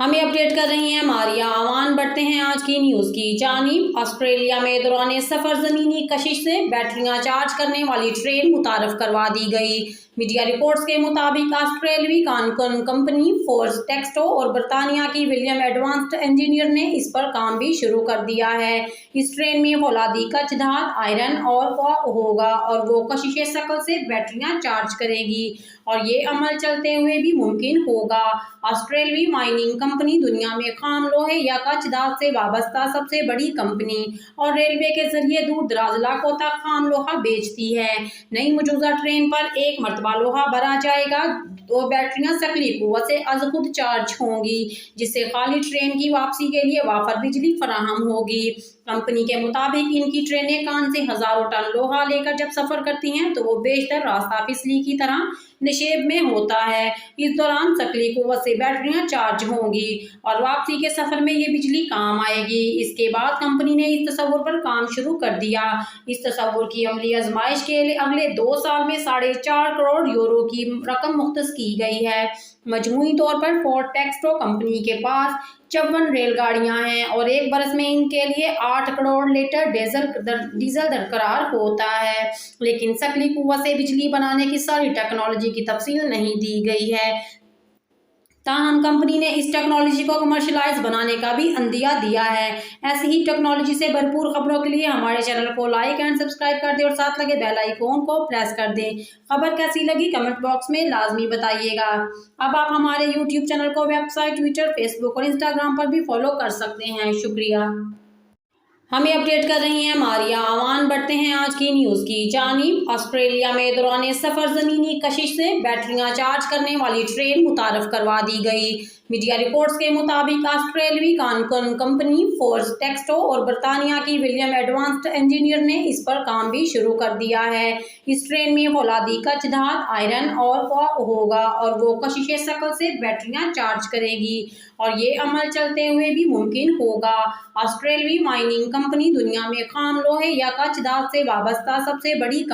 हमें अपडेट कर रही हैं मारिया आवान। बढ़ते हैं आज की न्यूज़ की जानिब। ऑस्ट्रेलिया में दौरान सफ़र ज़मीनी कशिश से बैटरियां चार्ज करने वाली ट्रेन मुतारफ़ करवा दी गई। मीडिया रिपोर्ट्स के मुताबिक ऑस्ट्रेलवी कानकुन कंपनी फोर्स टेक्सटो और बरतानिया की विलियम एडवांस्ड इंजीनियर ने इस पर काम भी शुरू कर दिया है। इस ट्रेन में फौलादी कच्च धात आयरन और होगा और वो कशिश शक्ल से बैटरियां चार्ज करेगी और ये अमल चलते हुए भी मुमकिन होगा। ऑस्ट्रेलवी माइनिंग कंपनी दुनिया में खाम लोहे या कच्च धात से वाबस्ता सबसे बड़ी कंपनी और रेलवे के जरिए दूर दराज इलाकों तक खाम लोहा बेचती है। नई मौजूदा ट्रेन पर एक मरतबा लोहा भरा जाएगा, दो बैटरियां सकली कुव्वत से अज खुद चार्ज होंगी, जिससे खाली ट्रेन की वापसी के लिए वाफर बिजली फराहम होगी। कंपनी के मुताबिक इनकी ट्रेनें कान से हजारों टन लोहा लेकर जब सफर करती हैं तो वो बेशतर रास्ता फिसली की तरह निशेब में होता है। इस दौरान सकली कुव्वत से बैटरियां चार्ज होंगी और वापसी के सफर में ये बिजली काम आएगी। इसके बाद कंपनी ने इस तस्वुर पर काम शुरू कर दिया। इस तस्वुर की अमली आजमाइश के लिए अगले 2 साल में 4.5 करोड़ यूरो की रकम मुख्तस की गई है। मजमूई तौर पर फोर्ड टेक्सटो कंपनी के पास 54 रेलगाड़ियां हैं और एक बरस में इनके लिए 8 करोड़ लीटर डीजल दरकार होता है, लेकिन सकली कुव्वत से बिजली बनाने की सारी टेक्नोलॉजी की तफसील नहीं दी गई है। ताहम कंपनी ने इस टेक्नोलॉजी को कमर्शलाइज बनाने का भी अंदिया दिया है। ऐसी ही टेक्नोलॉजी से भरपूर खबरों के लिए हमारे चैनल को लाइक एंड सब्सक्राइब कर दें और साथ लगे बेल आइकॉन को प्रेस कर दें। खबर कैसी लगी कमेंट बॉक्स में लाजमी बताइएगा। अब आप हमारे यूट्यूब चैनल को वेबसाइट, ट्विटर, फेसबुक और इंस्टाग्राम पर भी फॉलो कर सकते हैं। शुक्रिया। हमें अपडेट कर रही हैं मारिया आवान। बढ़ते हैं आज की न्यूज़ की जानिब। ऑस्ट्रेलिया में दौरान सफ़र ज़मीनी कशिश से बैटरियां चार्ज करने वाली ट्रेन मुतारफ़ करवा दी गई। मीडिया रिपोर्ट्स के मुताबिक ऑस्ट्रेलवी कानकुन कंपनी फोर्स टेक्सटो और बरतानिया की विलियम एडवांस्ड इंजीनियर ने इस पर काम भी शुरू कर दिया है। इस ट्रेन में फौलादी कच्च धात आयरन और होगा और वो कशिश शक्ल से बैटरियां चार्ज करेगी और ये अमल चलते हुए भी मुमकिन होगा। ऑस्ट्रेलवी माइनिंग कंपनी दुनिया में खाम लोहे या कच्च धात से वाबस्ता सबसे बड़ी